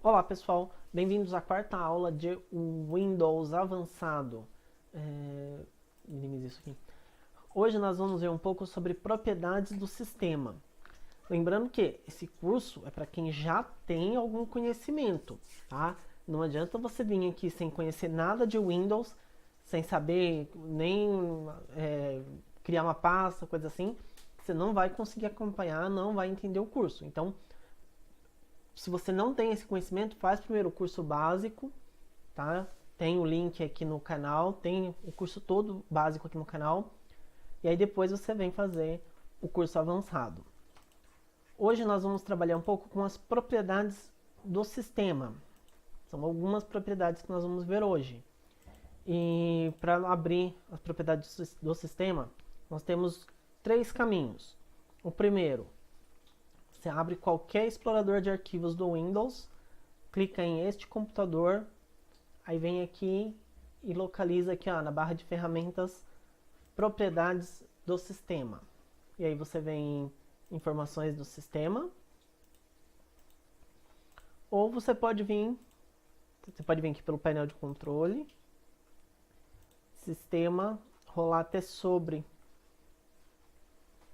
Olá pessoal, bem-vindos à quarta aula de Windows Avançado. Minimize isso aqui. Hoje nós vamos ver um pouco sobre propriedades do sistema. Lembrando que esse curso é para quem já tem algum conhecimento, tá? Não adianta você vir aqui sem conhecer nada de Windows, sem saber nem criar uma pasta, coisa assim, você não vai conseguir acompanhar, não vai entender o curso. Então, se você não tem esse conhecimento, faz primeiro o curso básico, tá? Tem o link aqui no canal, tem o curso todo básico aqui no canal. E aí depois você vem fazer o curso avançado. Hoje nós vamos trabalhar um pouco com as propriedades do sistema. São algumas propriedades que nós vamos ver hoje. E para abrir as propriedades do sistema, nós temos três caminhos. O primeiro, você abre qualquer explorador de arquivos do Windows, clica em este computador, aí vem aqui e localiza aqui ó, na barra de ferramentas, propriedades do sistema. E aí você vem em informações do sistema, ou você pode vir aqui pelo painel de controle, sistema, rolar até sobre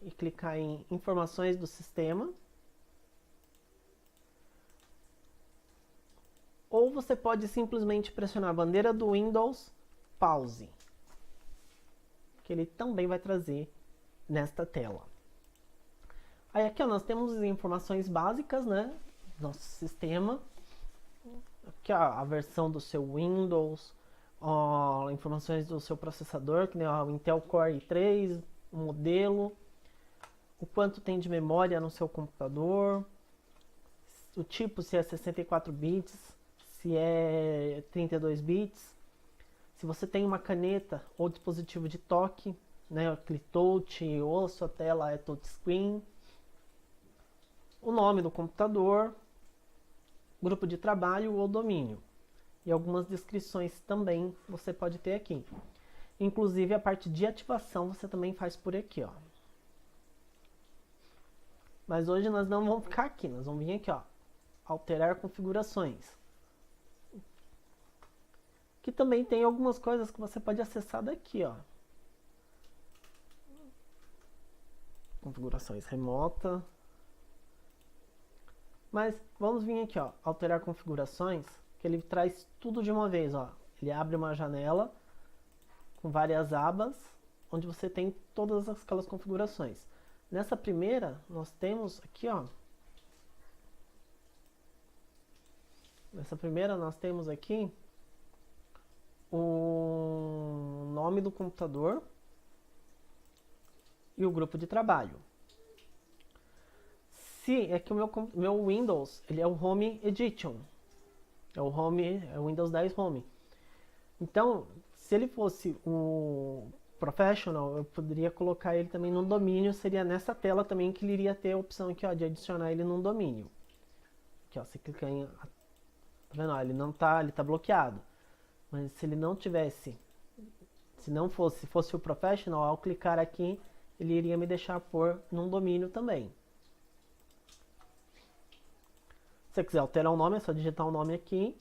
e clicar em informações do sistema. Ou você pode simplesmente pressionar a bandeira do Windows Pause, que ele também vai trazer nesta tela. Aí aqui ó, nós temos as informações básicas, né, do nosso sistema. Aqui ó, a versão do seu Windows, ó, informações do seu processador, que nem ó, o Intel Core i3, o modelo, o quanto tem de memória no seu computador, o tipo, se é 64 bits, se é 32 bits, se você tem uma caneta ou dispositivo de toque, né, aquele touch, ou a sua tela é touchscreen, o nome do computador, grupo de trabalho ou domínio. E algumas descrições também você pode ter aqui. Inclusive a parte de ativação você também faz por aqui, ó. Mas hoje nós não vamos ficar aqui, nós vamos vir aqui, ó, alterar configurações. Que também tem algumas coisas que você pode acessar daqui, ó. Configurações remota. Mas vamos vir aqui, ó, alterar configurações, que ele traz tudo de uma vez, ó. Ele abre uma janela com várias abas, onde você tem todas aquelas configurações. Nessa primeira, nós temos aqui, ó. Nessa primeira, nós temos aqui o nome do computador e o grupo de trabalho. Se é que o meu Windows, ele é o Home Edition. É o Windows 10 Home. Então, se ele fosse o Professional, eu poderia colocar ele também no domínio, seria nessa tela também que ele iria ter a opção aqui, ó, de adicionar ele num domínio. Aqui, ó, você clica em, tá vendo? Ó, ele não tá, ele tá bloqueado. Mas se ele não tivesse, se fosse o Professional, ao clicar aqui, ele iria me deixar pôr num domínio também. Se você quiser alterar o nome, é só digitar o nome aqui.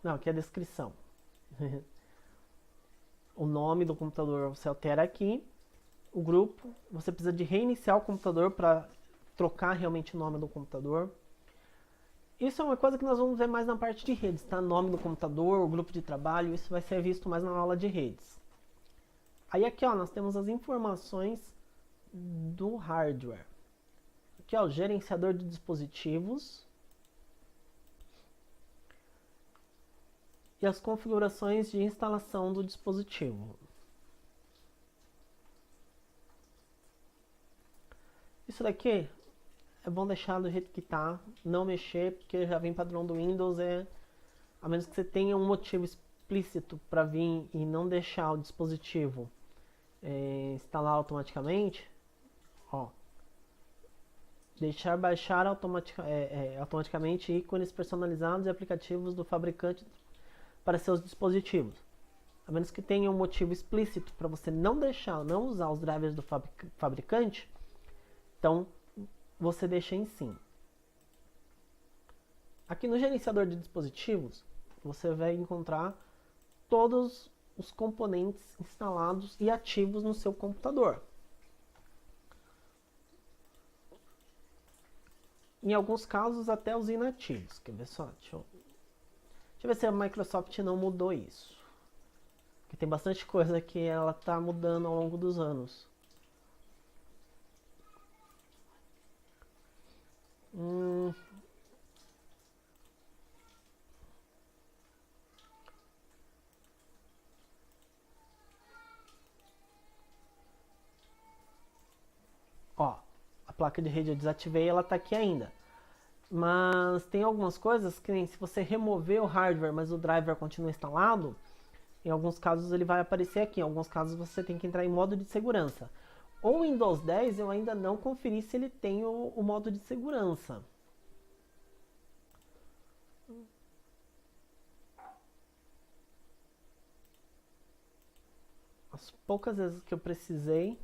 Não, aqui é a descrição. O nome do computador você altera aqui. O grupo, você precisa de reiniciar o computador para trocar realmente o nome do computador. Isso é uma coisa que nós vamos ver mais na parte de redes, tá? Nome do computador, o grupo de trabalho, isso vai ser visto mais na aula de redes. Aí aqui ó, nós temos as informações do hardware. Aqui ó, o gerenciador de dispositivos. E as configurações de instalação do dispositivo. Isso daqui é bom deixar do jeito que tá, não mexer, porque já vem padrão do Windows, a menos que você tenha um motivo explícito para vir e não deixar o dispositivo instalar automaticamente, ó, deixar baixar automaticamente ícones personalizados e aplicativos do fabricante para seus dispositivos. A menos que tenha um motivo explícito para você não usar os drivers do fabricante, então você deixa em sim. Aqui no gerenciador de dispositivos, você vai encontrar todos os componentes instalados e ativos no seu computador. Em alguns casos, até os inativos. Quer ver só? Deixa eu ver se a Microsoft não mudou isso. Porque tem bastante coisa que ela está mudando ao longo dos anos. Ó, a placa de rede eu desativei, ela está aqui ainda. Mas tem algumas coisas que nem se você remover o hardware, mas o driver continua instalado, em alguns casos ele vai aparecer aqui. Em alguns casos você tem que entrar em modo de segurança. O Windows 10 eu ainda não conferi se ele tem o modo de segurança. As poucas vezes que eu precisei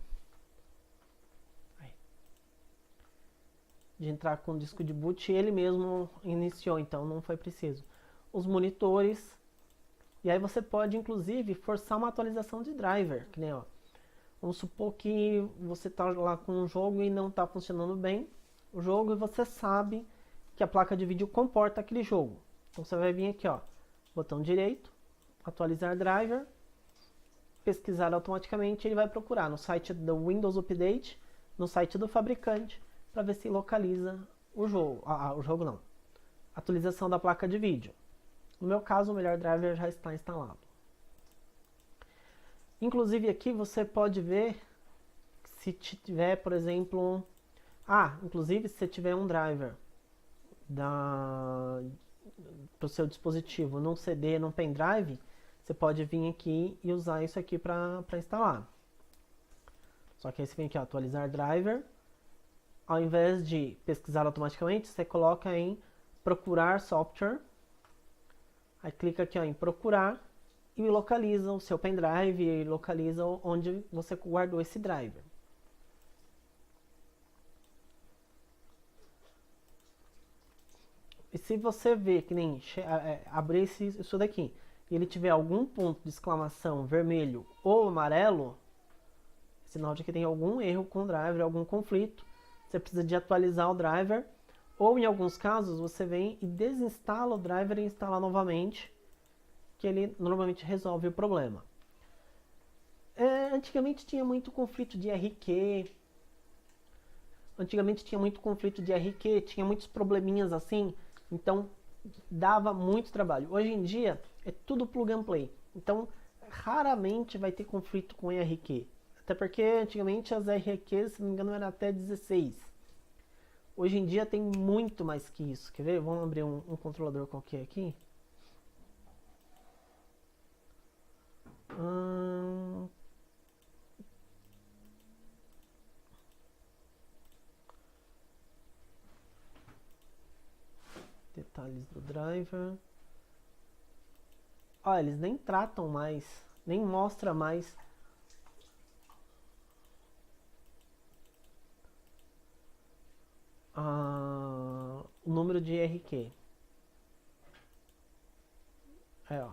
de entrar com o disco de boot, ele mesmo iniciou, então não foi preciso. Os monitores, e aí você pode inclusive forçar uma atualização de driver, que nem ó. Vamos supor que você está lá com um jogo e não está funcionando bem o jogo e você sabe que a placa de vídeo comporta aquele jogo. Então você vai vir aqui, ó, botão direito, atualizar driver, pesquisar automaticamente, ele vai procurar no site do Windows Update, no site do fabricante, para ver se localiza o jogo. O jogo não. Atualização da placa de vídeo. No meu caso, o melhor driver já está instalado. Inclusive aqui você pode ver se tiver, por exemplo... inclusive se você tiver um driver para o seu dispositivo num CD, num pendrive, você pode vir aqui e usar isso aqui para instalar. Só que aí você vem aqui, ó, atualizar driver. Ao invés de pesquisar automaticamente, você coloca em procurar software. Aí clica aqui, ó, em procurar e localiza o seu pendrive e localiza onde você guardou esse driver. E se você ver que nem abrir isso daqui e ele tiver algum ponto de exclamação vermelho ou amarelo, sinal de que tem algum erro com o driver, algum conflito. Você precisa de atualizar o driver, ou em alguns casos você vem e desinstala o driver e instala novamente, que ele normalmente resolve o problema. Antigamente tinha muito conflito de RQ, tinha muitos probleminhas assim, então dava muito trabalho. Hoje em dia é tudo plug and play, então raramente vai ter conflito com ERQ. Até porque antigamente as RQs, se não me engano, eram até 16. Hoje em dia tem muito mais que isso. Quer ver? Vamos abrir um controlador qualquer aqui. Detalhes do driver. Eles nem tratam mais, nem mostra mais o número de RQ. Ó.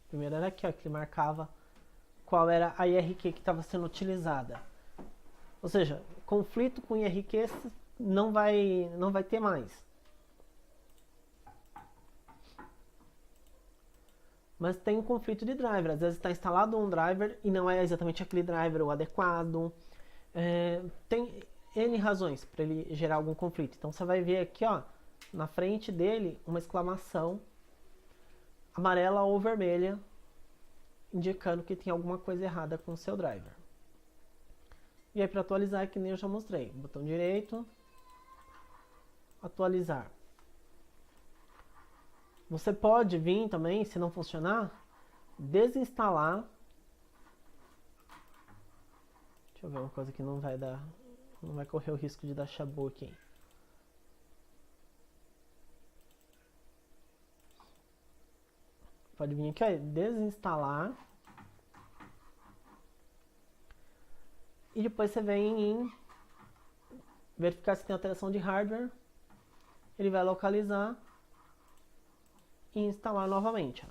Primeiro era aqui, ó, que ele marcava qual era a IRQ que estava sendo utilizada. Ou seja, conflito com IRQ não vai ter mais. Mas tem um conflito de driver. Às vezes está instalado um driver e não é exatamente aquele driver o adequado. Tem N razões para ele gerar algum conflito. Então você vai ver aqui, ó, na frente dele uma exclamação amarela ou vermelha indicando que tem alguma coisa errada com o seu driver. E aí para atualizar, que nem eu já mostrei, botão direito, atualizar. Você pode vir também, se não funcionar, desinstalar. Deixa eu ver uma coisa que não vai correr o risco de dar chabu aqui. Pode vir aqui, ó, desinstalar e depois você vem em verificar se tem alteração de hardware, ele vai localizar e instalar novamente.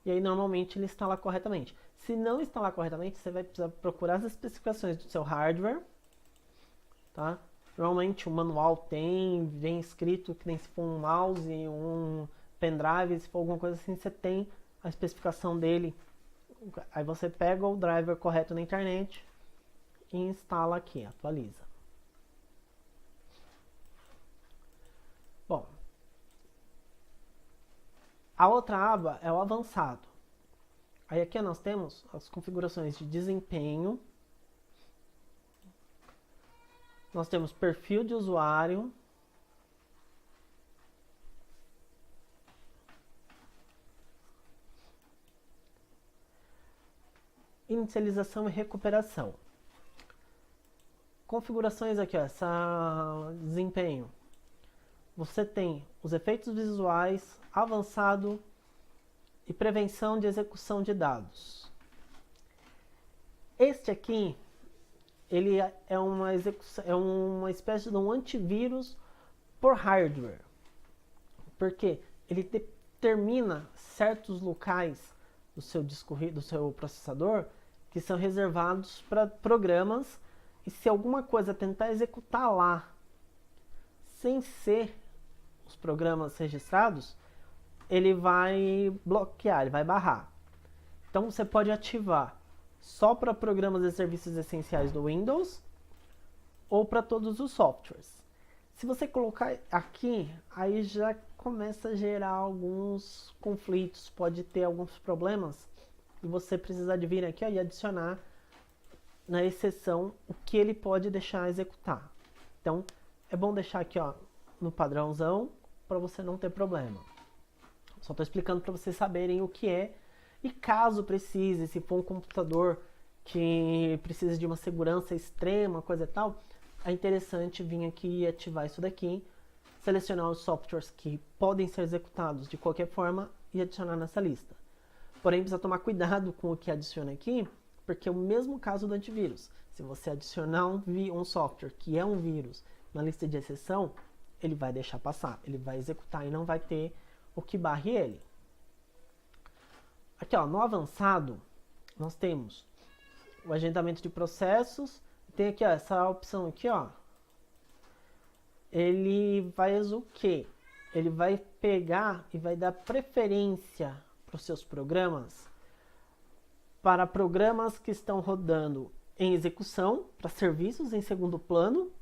E aí normalmente ele instala corretamente. Se não instalar corretamente, você vai precisar procurar as especificações do seu hardware, tá? Normalmente o manual vem escrito que nem se for um mouse, um pendrive, se for alguma coisa assim, você tem a especificação dele. Aí você pega o driver correto na internet e instala aqui, atualiza. Bom, a outra aba é o avançado. Aí aqui nós temos as configurações de desempenho, nós temos perfil de usuário, inicialização e recuperação. Configurações aqui, ó, essa desempenho. Você tem os efeitos visuais, avançado e prevenção de execução de dados. Este aqui, ele é uma espécie de um antivírus por hardware. Porque ele determina certos locais do seu do seu processador que são reservados para programas, e se alguma coisa tentar executar lá sem ser os programas registrados, ele vai bloquear, ele vai barrar. Então você pode ativar só para programas e serviços essenciais do Windows ou para todos os softwares. Se você colocar aqui, aí já começa a gerar alguns conflitos, pode ter alguns problemas, e você precisa de vir aqui e adicionar na exceção o que ele pode deixar executar. Então é bom deixar aqui, ó, no padrãozão, para você não ter problema. Só estou explicando para vocês saberem o que é, e caso precise, se for um computador que precisa de uma segurança extrema, coisa e tal, é interessante vir aqui e ativar isso daqui, selecionar os softwares que podem ser executados de qualquer forma e adicionar nessa lista. Porém, precisa tomar cuidado com o que adiciona aqui, porque é o mesmo caso do antivírus. Se você adicionar um software que é um vírus na lista de exceção, ele vai deixar passar, ele vai executar e não vai ter o que barre ele. Aqui, ó, no avançado, nós temos o agendamento de processos. Tem aqui, ó, essa opção aqui, ó. Ele faz o quê? Ele vai pegar e vai dar preferência para os seus programas, para programas que estão rodando em execução, para serviços em segundo plano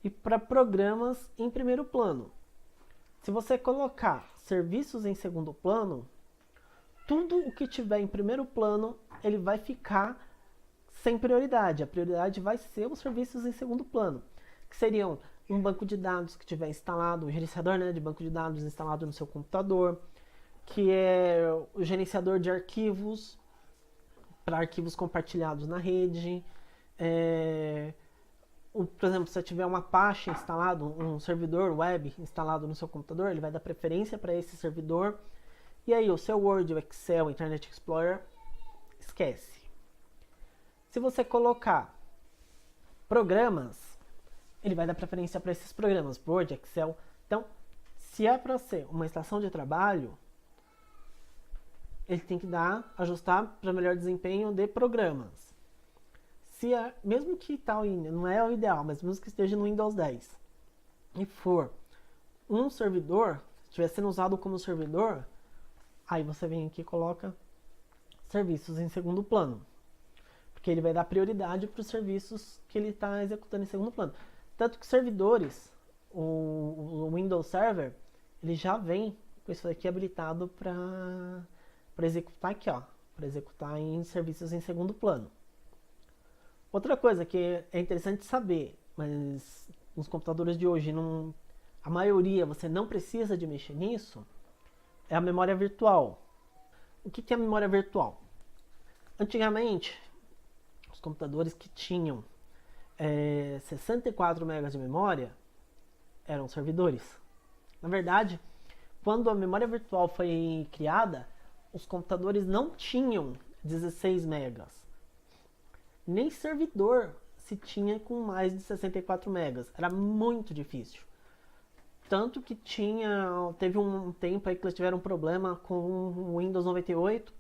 e para programas em primeiro plano. Se você colocar serviços em segundo plano, tudo o que tiver em primeiro plano, ele vai ficar sem prioridade. A prioridade vai ser os serviços em segundo plano, que seriam um banco de dados que tiver instalado, um gerenciador, né, de banco de dados instalado no seu computador, que é o gerenciador de arquivos, para arquivos compartilhados na rede. Por exemplo, se você tiver um Apache instalado, um servidor web instalado no seu computador, ele vai dar preferência para esse servidor. E aí o seu Word, o Excel, o Internet Explorer, esquece. Se você colocar programas, ele vai dar preferência para esses programas, Word, Excel. Então, se é para ser uma estação de trabalho, ele tem que ajustar para melhor desempenho de programas. Se mesmo que tal, não é o ideal, mas mesmo que esteja no Windows 10 e for um servidor, estiver sendo usado como servidor, aí você vem aqui e coloca serviços em segundo plano, porque ele vai dar prioridade para os serviços que ele está executando em segundo plano. Tanto que servidores, o Windows Server, ele já vem com isso aqui habilitado para executar aqui, ó, para executar em serviços em segundo plano. Outra coisa que é interessante saber, mas nos computadores de hoje, a maioria você não precisa de mexer nisso, é a memória virtual. O que é a memória virtual? Antigamente, os computadores que tinham 64 MB de memória eram servidores. Na verdade, quando a memória virtual foi criada, os computadores não tinham 16 megas. Nem servidor se tinha com mais de 64 megas. Era muito difícil. Tanto que teve um tempo aí que eles tiveram um problema com o Windows 98,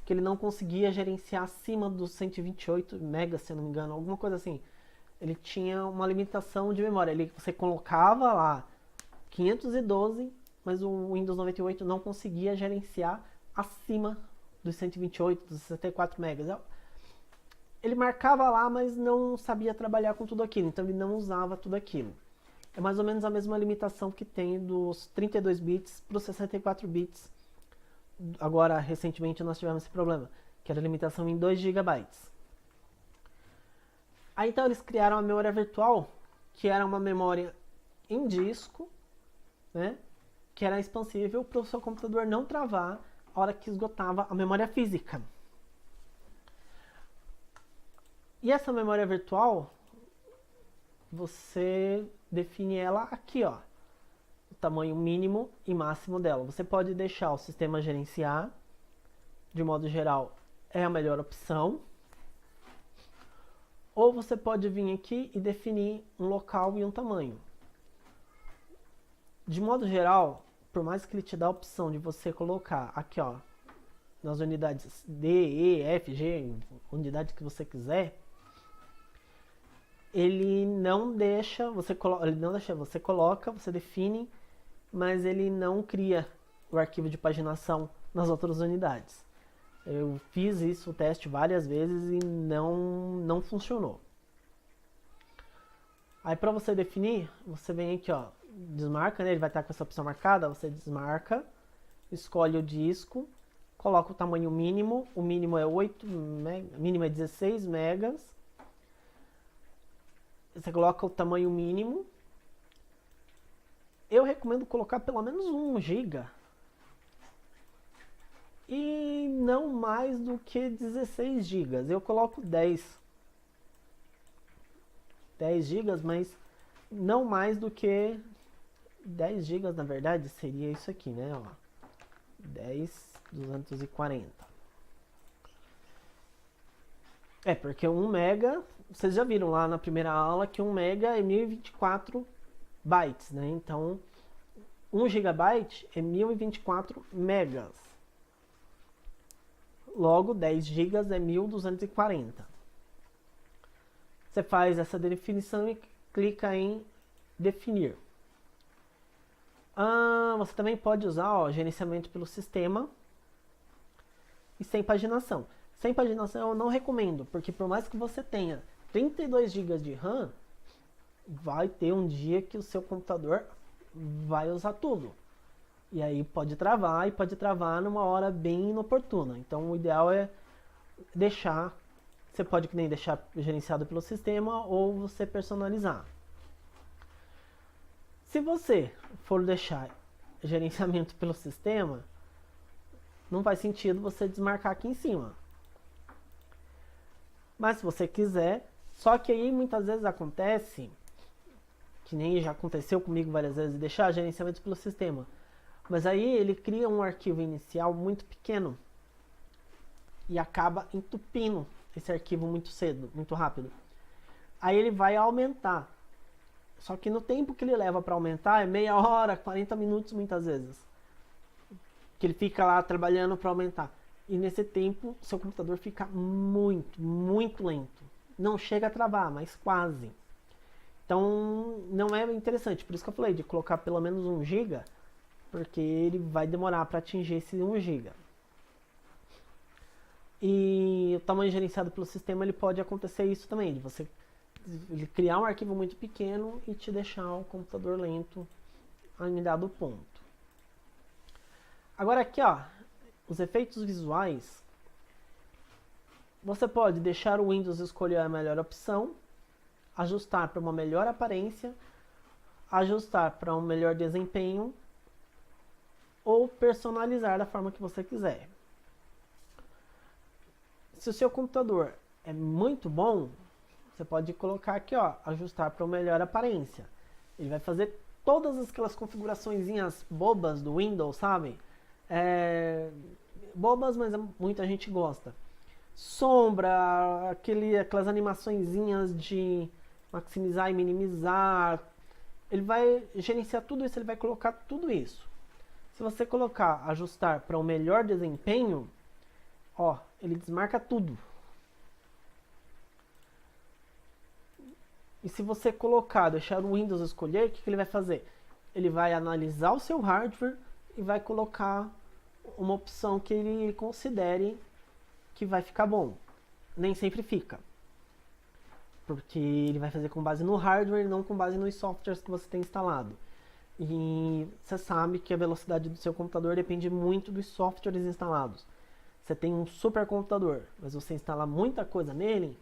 que ele não conseguia gerenciar acima dos 128 megas, se eu não me engano, alguma coisa assim. Ele tinha uma limitação de memória. Você colocava lá 512, mas o Windows 98 não conseguia gerenciar acima dos 128, dos 64 megas. Ele marcava lá, mas não sabia trabalhar com tudo aquilo, então ele não usava tudo aquilo. É mais ou menos a mesma limitação que tem dos 32 bits para os 64 bits. Agora, recentemente, nós tivemos esse problema, que era a limitação em 2 GB. Aí, então, eles criaram a memória virtual, que era uma memória em disco, né, que era expansível para o seu computador não travar a hora que esgotava a memória física. E essa memória virtual, você define ela aqui, ó, o tamanho mínimo e máximo dela. Você pode deixar o sistema gerenciar, de modo geral, é a melhor opção. Ou você pode vir aqui e definir um local e um tamanho. De modo geral, por mais que ele te dê a opção de você colocar aqui, ó, nas unidades D, E, F, G, unidade que você quiser, ele não deixa, você coloca, você define, mas ele não cria o arquivo de paginação nas outras unidades. Eu fiz isso, o teste várias vezes e não funcionou. Aí para você definir, você vem aqui, ó, desmarca, né? Ele vai estar com essa opção marcada, você desmarca, escolhe o disco, coloca o tamanho mínimo, o mínimo é 8 MB, mínimo é 16 megas. Você coloca o tamanho mínimo. Eu recomendo colocar pelo menos 1 GB. E não mais do que 16 GB. Eu coloco 10 GB, mas não mais do que 10 GB, na verdade, seria isso aqui, né? Ó, 10.240. Porque 1 mega, vocês já viram lá na primeira aula que 1 mega é 1024 bytes, né? Então, 1 GB é 1024 megas. Logo, 10 GB é 1240. Você faz essa definição e clica em definir. Você também pode usar, ó, gerenciamento pelo sistema e sem paginação. Sem paginação eu não recomendo, porque por mais que você tenha 32 GB de RAM, vai ter um dia que o seu computador vai usar tudo. E aí pode travar numa hora bem inoportuna. Então o ideal é deixar, você pode que nem deixar gerenciado pelo sistema ou você personalizar. Se você for deixar gerenciamento pelo sistema, não faz sentido você desmarcar aqui em cima. Mas se você quiser, só que aí muitas vezes acontece, que nem já aconteceu comigo várias vezes, deixar gerenciamento pelo sistema. Mas aí ele cria um arquivo inicial muito pequeno e acaba entupindo esse arquivo muito cedo, muito rápido. Aí ele vai aumentar. Só que no tempo que ele leva para aumentar é meia hora, 40 minutos muitas vezes. Que ele fica lá trabalhando para aumentar. E nesse tempo, seu computador fica muito, muito lento. Não chega a travar, mas quase. Então, não é interessante. Por isso que eu falei de colocar pelo menos 1 GB, porque ele vai demorar para atingir esse 1 GB. E o tamanho gerenciado pelo sistema, ele pode acontecer isso também, de você criar um arquivo muito pequeno e te deixar o computador lento em dado ponto. Agora aqui, ó, os efeitos visuais, você pode deixar o Windows escolher a melhor opção, ajustar para uma melhor aparência, ajustar para um melhor desempenho ou personalizar da forma que você quiser. Se o seu computador é muito bom, você pode colocar aqui, ó, ajustar para uma melhor aparência. Ele vai fazer todas aquelas configuraçõezinhas bobas do Windows, sabe? Bobas, mas muita gente gosta. sombra, aquelas animaçõezinhas de maximizar e minimizar. Ele vai gerenciar tudo isso, ele vai colocar tudo isso. Se você colocar ajustar para o melhor desempenho, ó, ele desmarca tudo. E se você colocar, deixar o Windows escolher, o que ele vai fazer? Ele vai analisar o seu hardware e vai colocar uma opção que ele considere que vai ficar bom. Nem sempre fica. Porque ele vai fazer com base no hardware e não com base nos softwares que você tem instalado. E você sabe que a velocidade do seu computador depende muito dos softwares instalados. Você tem um super computador, mas você instala muita coisa nele,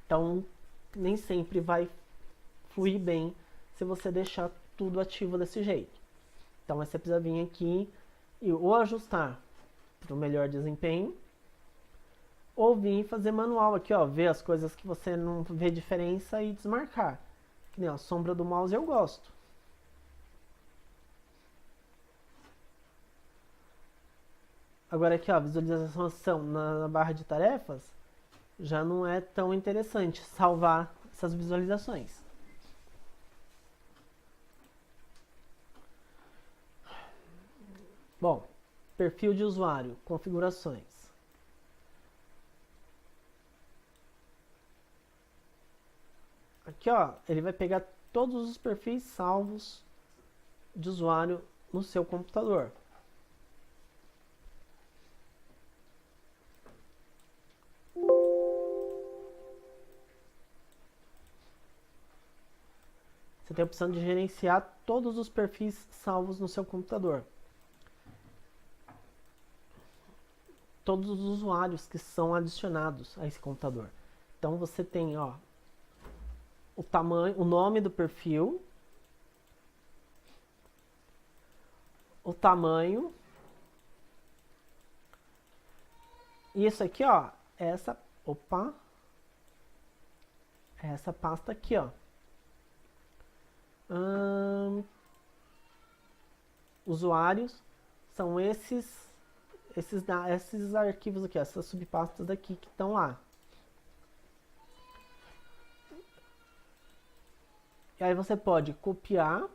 então nem sempre vai fluir bem se você deixar tudo ativo desse jeito. Então você precisa vir aqui e ou ajustar para o melhor desempenho, ou vir fazer manual aqui, ó, ver as coisas que você não vê diferença e desmarcar. Que nem a sombra do mouse eu gosto. Agora aqui, ó, visualização na barra de tarefas, já não é tão interessante salvar essas visualizações. Bom, perfil de usuário, configurações. Aqui, ó, ele vai pegar todos os perfis salvos de usuário no seu computador. Você tem a opção de gerenciar todos os perfis salvos no seu computador. Todos os usuários que são adicionados a esse computador. Então você tem, ó, o tamanho, o nome do perfil, o tamanho, e isso aqui, ó, é essa pasta aqui, ó. Usuários são esses arquivos aqui, essas subpastas daqui que estão lá. E aí você pode copiar.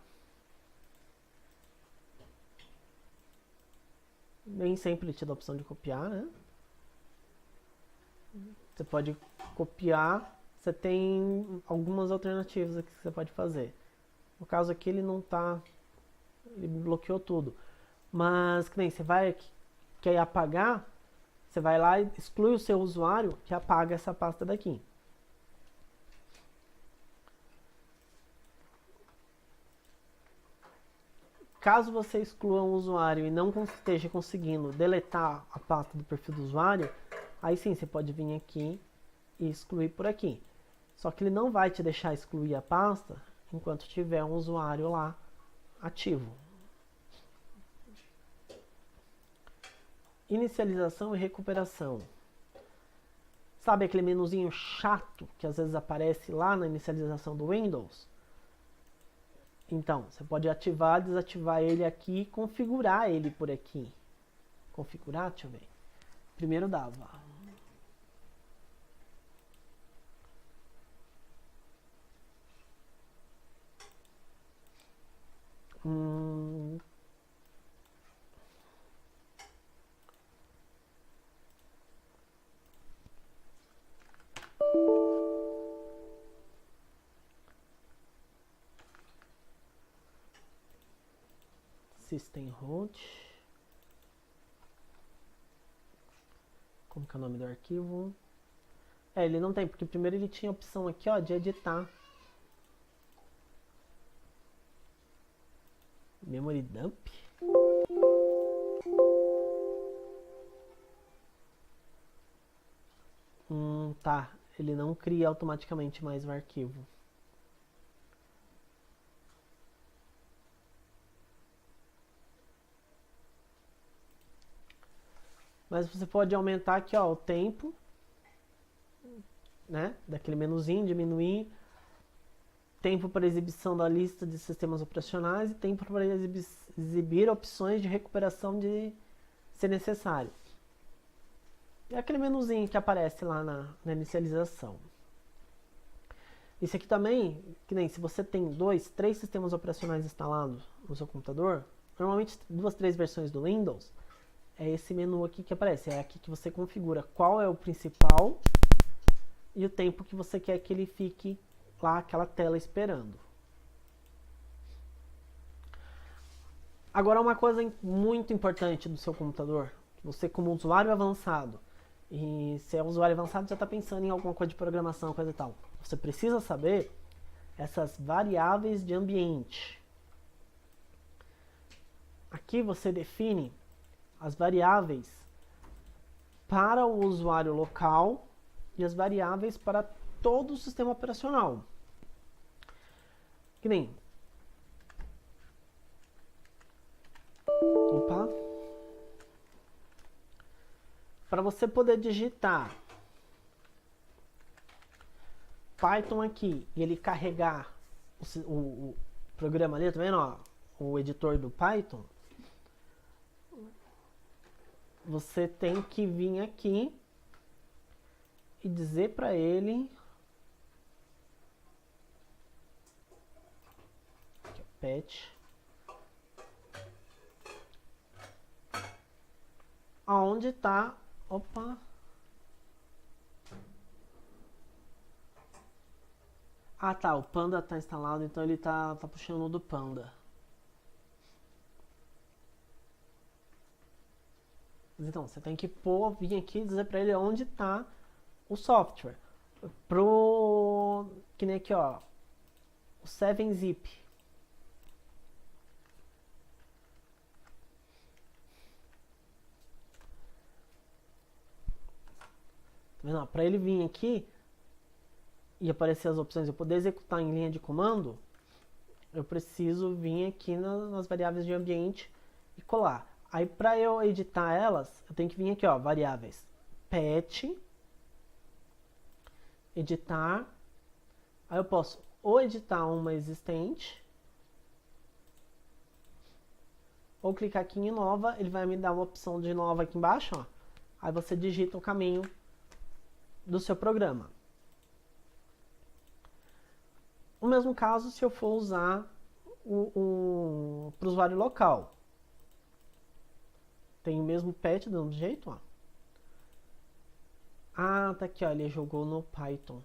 Nem sempre te dá a opção de copiar, né? Você pode copiar. Você tem algumas alternativas aqui que você pode fazer. No caso aqui ele não tá... Ele bloqueou tudo. Mas que nem você vai... Quer apagar? Você vai lá e exclui o seu usuário que apaga essa pasta daqui. Caso você exclua um usuário e não esteja conseguindo deletar a pasta do perfil do usuário, aí sim você pode vir aqui e excluir por aqui. Só que ele não vai te deixar excluir a pasta enquanto tiver um usuário lá ativo. Inicialização e recuperação. Sabe aquele menuzinho chato que às vezes aparece lá na inicialização do Windows? Então, você pode ativar, desativar ele aqui e configurar ele por aqui. Configurar? Deixa eu ver. Primeiro dava. System root. Como que é o nome do arquivo? Ele não tem, porque primeiro ele tinha a opção aqui, ó, de editar. Memory dump. Tá. Ele não cria automaticamente mais o arquivo. Mas você pode aumentar aqui, ó, o tempo, né, daquele menuzinho, diminuir, tempo para exibição da lista de sistemas operacionais e tempo para exibir opções de recuperação de ser necessário. É aquele menuzinho que aparece lá na inicialização. Isso aqui também, que nem se você tem 2, 3 sistemas operacionais instalados no seu computador, normalmente 2, 3 versões do Windows, é esse menu aqui que aparece. É aqui que você configura qual é o principal e o tempo que você quer que ele fique lá, aquela tela esperando. Agora uma coisa muito importante do seu computador, você como usuário avançado, e se é usuário avançado já está pensando em alguma coisa de programação, coisa e tal, você precisa saber essas variáveis de ambiente. Aqui você define as variáveis para o usuário local e as variáveis para todo o sistema operacional. Que nem... Opa! Para você poder digitar Python aqui e ele carregar o programa ali, tá vendo? Ó, o editor do Python, você tem que vir aqui e dizer para ele aqui, patch aonde está, opa, ah tá, o Panda está instalado, então ele tá puxando do Panda. Então, você tem que vir aqui e dizer para ele onde está o software. Que nem aqui, ó, o 7-zip. Tá vendo? Para ele vir aqui e aparecer as opções, eu poder executar em linha de comando, eu preciso vir aqui nas variáveis de ambiente e colar. Aí para eu editar elas, eu tenho que vir aqui, ó, variáveis patch, editar. Aí eu posso ou editar uma existente, ou clicar aqui em nova, ele vai me dar uma opção de nova aqui embaixo, ó. Aí você digita o caminho do seu programa. O mesmo caso se eu for usar para o usuário local. Tem o mesmo patch do mesmo jeito, ó. Ah, tá aqui, ó, ele jogou no Python.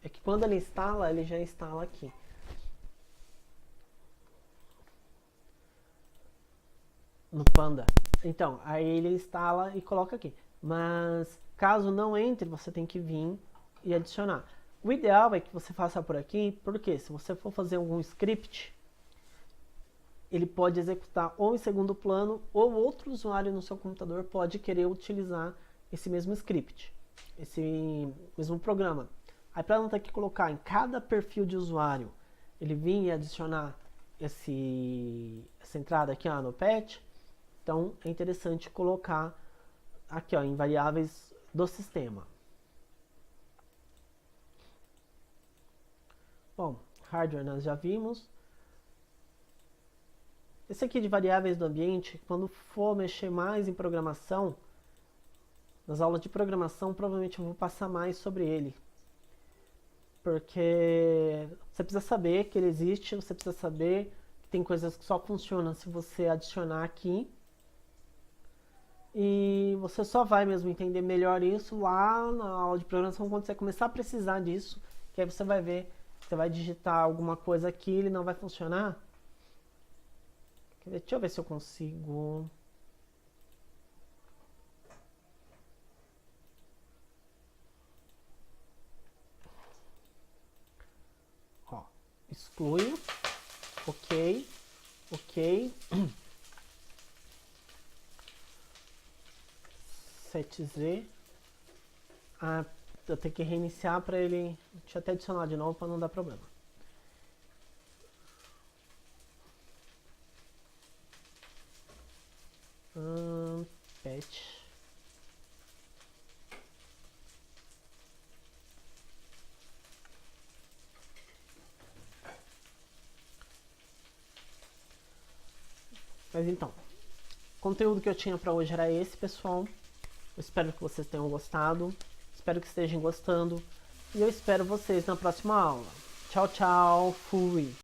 É que quando ele instala, ele já instala aqui. No Panda. Então, aí ele instala e coloca aqui. Mas, caso não entre, você tem que vir e adicionar. O ideal é que você faça por aqui, porque se você for fazer algum script, ele pode executar ou em segundo plano, ou outro usuário no seu computador pode querer utilizar esse mesmo script, esse mesmo programa. Aí para não ter que colocar em cada perfil de usuário, ele vir e adicionar essa entrada aqui, ó, no patch, então é interessante colocar aqui, ó, em variáveis do sistema. Bom, hardware nós já vimos. Esse aqui de variáveis do ambiente, quando for mexer mais em programação, nas aulas de programação, provavelmente eu vou passar mais sobre ele. Porque você precisa saber que ele existe, você precisa saber que tem coisas que só funcionam se você adicionar aqui. E você só vai mesmo entender melhor isso lá na aula de programação quando você começar a precisar disso, que aí você vai ver, você vai digitar alguma coisa aqui, ele não vai funcionar. Deixa eu ver se eu consigo. Ó, excluo. Ok. Ok. 7Z. Ah, eu tenho que reiniciar para ele. Deixa eu até adicionar de novo para não dar problema. Patch. Mas então, o conteúdo que eu tinha para hoje era esse, pessoal. Eu espero que vocês tenham gostado, espero que estejam gostando e eu espero vocês na próxima aula. Tchau, tchau, fui!